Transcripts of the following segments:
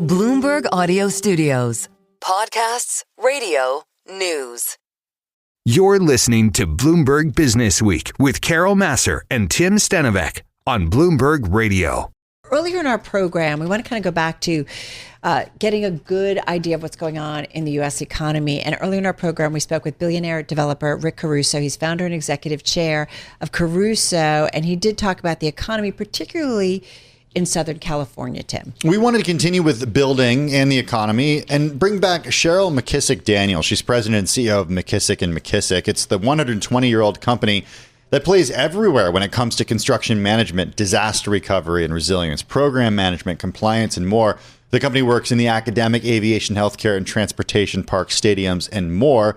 Bloomberg Audio Studios. Podcasts, radio, news. You're listening to Bloomberg Businessweek with Cheryl Massar and Tim Stenovec on Bloomberg Radio. Earlier in our program, we want to kind of go back to getting a good idea of what's going on in the U.S. economy. And earlier in our program, we spoke with billionaire developer Rick Caruso. He's founder and executive chair of Caruso. And he did talk about the economy, particularly in Southern California, Tim. We wanted to continue with the building and the economy and bring back Cheryl McKissack Daniel. She's president and CEO of McKissack McKissack. It's the 120-year-old company that plays everywhere when it comes to construction management, disaster recovery and resilience, program management, compliance, and more. The company works in the academic, aviation, healthcare, and transportation, parks, stadiums, and more.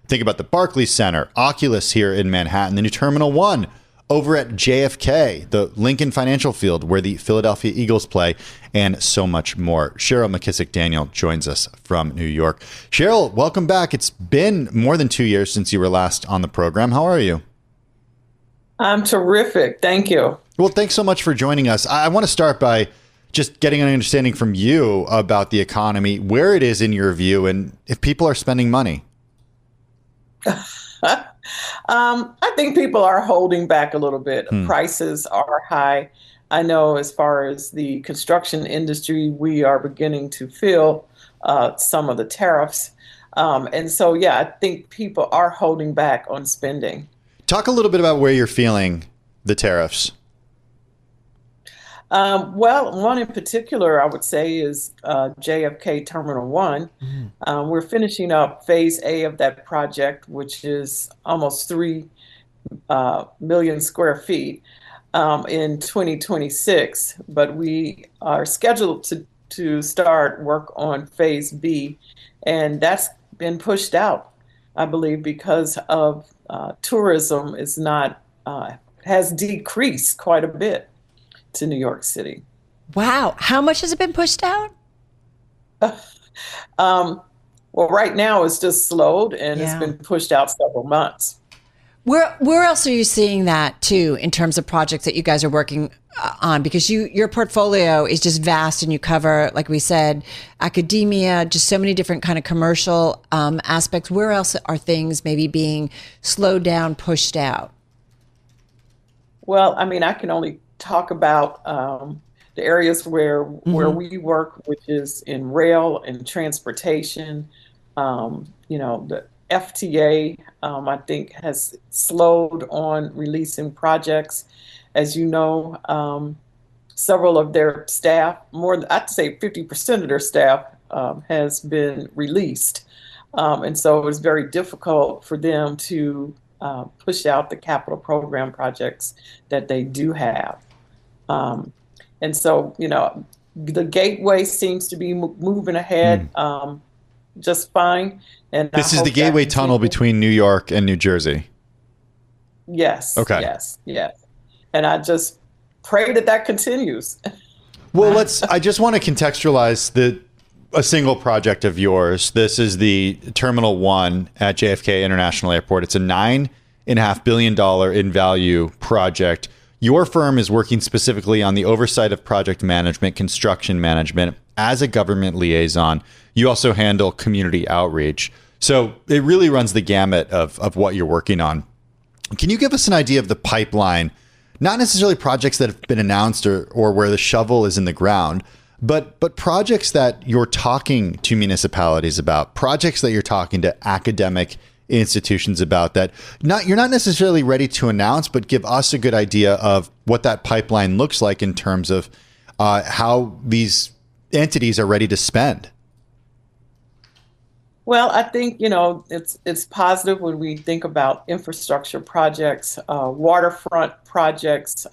Think about the Barclays Center, Oculus here in Manhattan, the new Terminal 1 over at JFK, the Lincoln Financial Field where the Philadelphia Eagles play, and so much more. Cheryl McKissack Daniel joins us from New York. Cheryl, welcome back. It's been more than 2 years since you were last on the program. How are you? I'm terrific. Thank you. Well, thanks so much for joining us. I want to start by just getting an understanding from you about the economy, where it is in your view, and if people are spending money. I think people are holding back a little bit. Prices are high. I know as far as the construction industry, we are beginning to feel some of the tariffs. And so, yeah, I think people are holding back on spending. Talk a little bit about where you're feeling the tariffs. Well, one in particular, I would say, is JFK Terminal 1. We're finishing up Phase A of that project, which is almost 3 million square feet in 2026. But we are scheduled to start work on Phase B, and that's been pushed out, I believe, because of tourism has decreased quite a bit to New York City. Wow. How much has it been pushed out? Well, right now it's just slowed and it's been pushed out several months. Where else are you seeing that too, in terms of projects that you guys are working on? Because your portfolio is just vast and you cover, like we said, academia, just so many different kind of commercial aspects. Where else are things maybe being slowed down, pushed out? Well, I mean, I can only talk about the areas where we work, which is in rail and transportation. The FTA, I think, has slowed on releasing projects. As you know, several of their staff, I'd say 50% of their staff has been released. And so it's very difficult for them to push out the capital program projects that they do have. And so, the gateway seems to be moving ahead just fine. And this is the gateway tunnel between New York and New Jersey. Yes. Okay. Yes. And I just pray that continues. Well, I just want to contextualize a single project of yours. This is the Terminal 1 at JFK International Airport. It's a $9.5 billion in value project. Your firm is working specifically on the oversight of project management, construction management as a government liaison. You also handle community outreach. So it really runs the gamut of what you're working on. Can you give us an idea of the pipeline? Not necessarily projects that have been announced or where the shovel is in the ground, but projects that you're talking to municipalities about, projects that you're talking to academic institutions about that you're not necessarily ready to announce, but give us a good idea of what that pipeline looks like in terms of how these entities are ready to spend. Well, I think, it's positive when we think about infrastructure projects, waterfront projects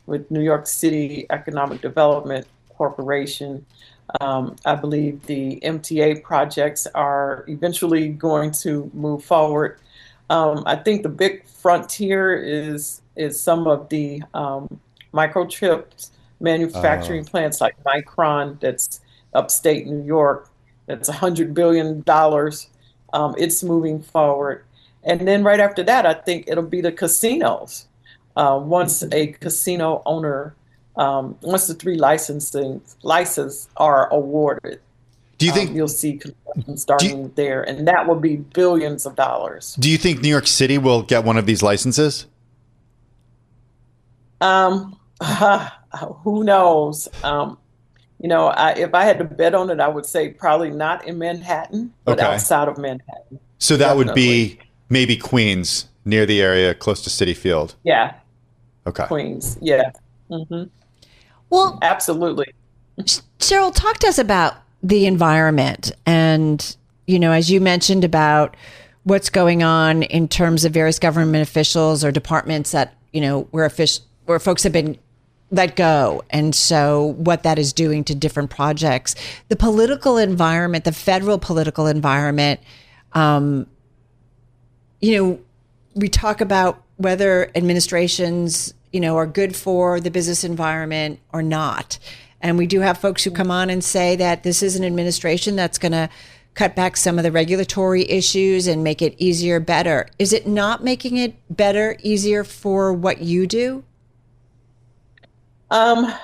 with New York City Economic Development Corporation. I believe the MTA projects are eventually going to move forward. I think the big frontier is some of the microchips manufacturing plants like Micron, that's upstate New York. That's $100 billion. It's moving forward. And then right after that, I think it'll be the casinos. Once a casino owner once the three licenses are awarded, do you think you'll see construction starting there, and that will be billions of dollars. Do you think New York City will get one of these licenses? Who knows? If I had to bet on it, I would say probably not in Manhattan, but outside of Manhattan. So that would be maybe Queens, near the area close to Citi Field. Yeah. Okay. Queens. Yeah. Mm-hmm. Well, absolutely. Cheryl, talk to us about the environment. And, as you mentioned about what's going on in terms of various government officials or departments that, where folks have been let go. And so what that is doing to different projects, the political environment, the federal political environment, we talk about whether administrations, are good for the business environment or not. And we do have folks who come on and say that this is an administration that's going to cut back some of the regulatory issues and make it easier, better. Is it not making it better, easier for what you do? I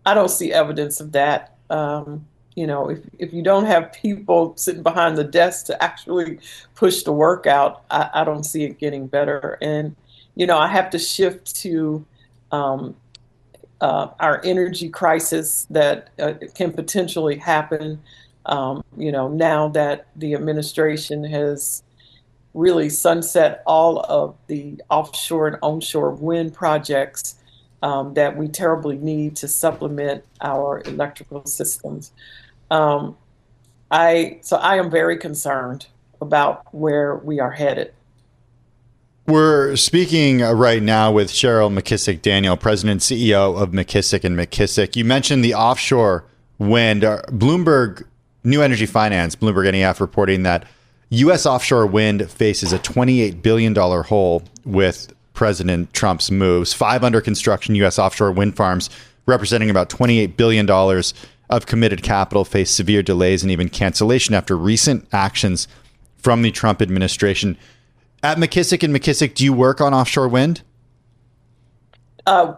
don't see evidence of that. If you don't have people sitting behind the desk to actually push the work out, I don't see it getting better. And, I have to shift to our energy crisis that can potentially happen. Now that the administration has really sunset all of the offshore and onshore wind projects that we terribly need to supplement our electrical systems. I am very concerned about where we are headed. We're speaking right now with Cheryl McKissack Daniel, President and CEO of McKissack McKissack. You mentioned the offshore wind. Bloomberg New Energy Finance, Bloomberg NEF, reporting that U.S. offshore wind faces a $28 billion hole with President Trump's moves. 5 under construction U.S. offshore wind farms, representing about $28 billion of committed capital, face severe delays and even cancellation after recent actions from the Trump administration. At McKissack McKissack, do you work on offshore wind?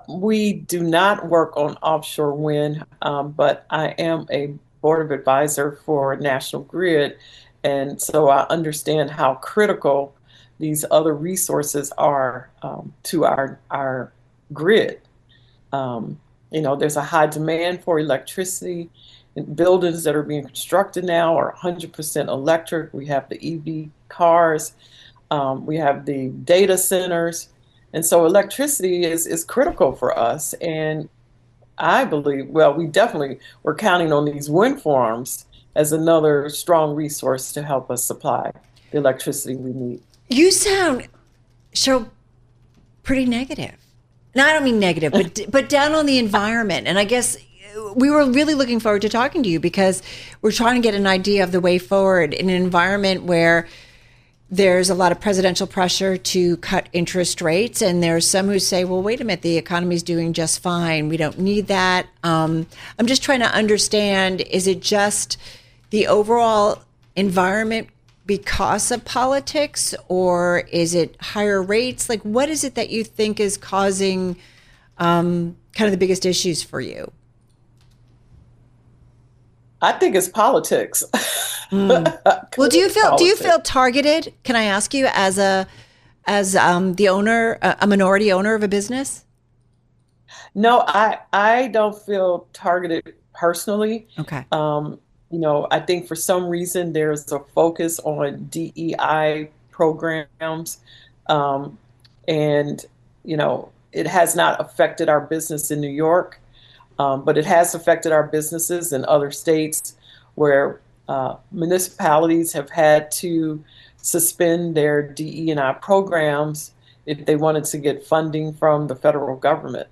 We do not work on offshore wind, but I am a board of advisor for National Grid. And so I understand how critical these other resources are to our grid. There's a high demand for electricity. Buildings that are being constructed now are 100% electric. We have the EV cars. We have the data centers. And so electricity is critical for us. And I believe, we're counting on these wind farms as another strong resource to help us supply the electricity we need. You sound, Cheryl, pretty negative. No, I don't mean negative, but down on the environment. And I guess we were really looking forward to talking to you because we're trying to get an idea of the way forward in an environment where there's a lot of presidential pressure to cut interest rates. And there's some who say, well, wait a minute, the economy's doing just fine. We don't need that. I'm just trying to understand, is it just the overall environment because of politics, or is it higher rates? Like, what is it that you think is causing kind of the biggest issues for you? I think it's politics. Well, do you feel targeted? Can I ask you, as the owner, a minority owner of a business? No, I don't feel targeted personally. Okay. I think for some reason there's a focus on DEI programs, and it has not affected our business in New York. But it has affected our businesses in other states where municipalities have had to suspend their DE&I programs if they wanted to get funding from the federal government.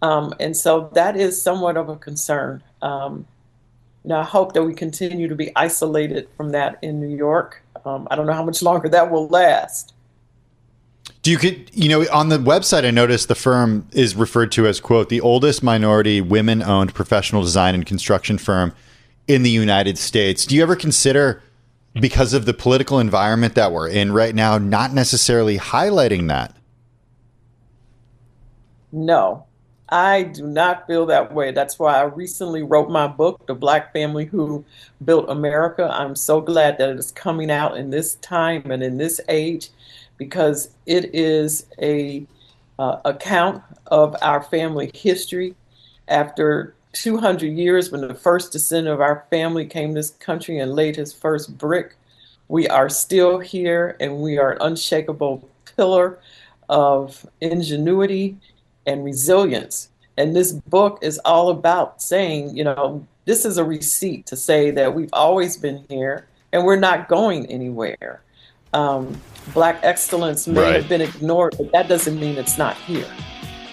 And so that is somewhat of a concern. I hope that we continue to be isolated from that in New York. I don't know how much longer that will last. On the website, I noticed the firm is referred to as, quote, the oldest minority women-owned professional design and construction firm in the United States. Do you ever consider, because of the political environment that we're in right now, not necessarily highlighting that? No, I do not feel that way. That's why I recently wrote my book, The Black Family Who Built America. I'm so glad that it is coming out in this time and in this age, because it is a account of our family history. After 200 years, when the first descendant of our family came to this country and laid his first brick, we are still here, and we are an unshakable pillar of ingenuity and resilience. And this book is all about saying, this is a receipt to say that we've always been here and we're not going anywhere. Black excellence may have been ignored, but that doesn't mean it's not here.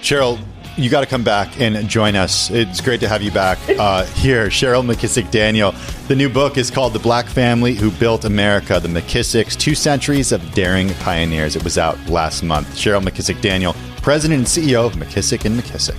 Cheryl, you got to come back and join us. It's great to have you back here. Cheryl McKissack Daniel. The new book is called The Black Family Who Built America, The McKissacks, 2 Centuries of Daring Pioneers. It was out last month. Cheryl McKissack Daniel, President and CEO of McKissack McKissack.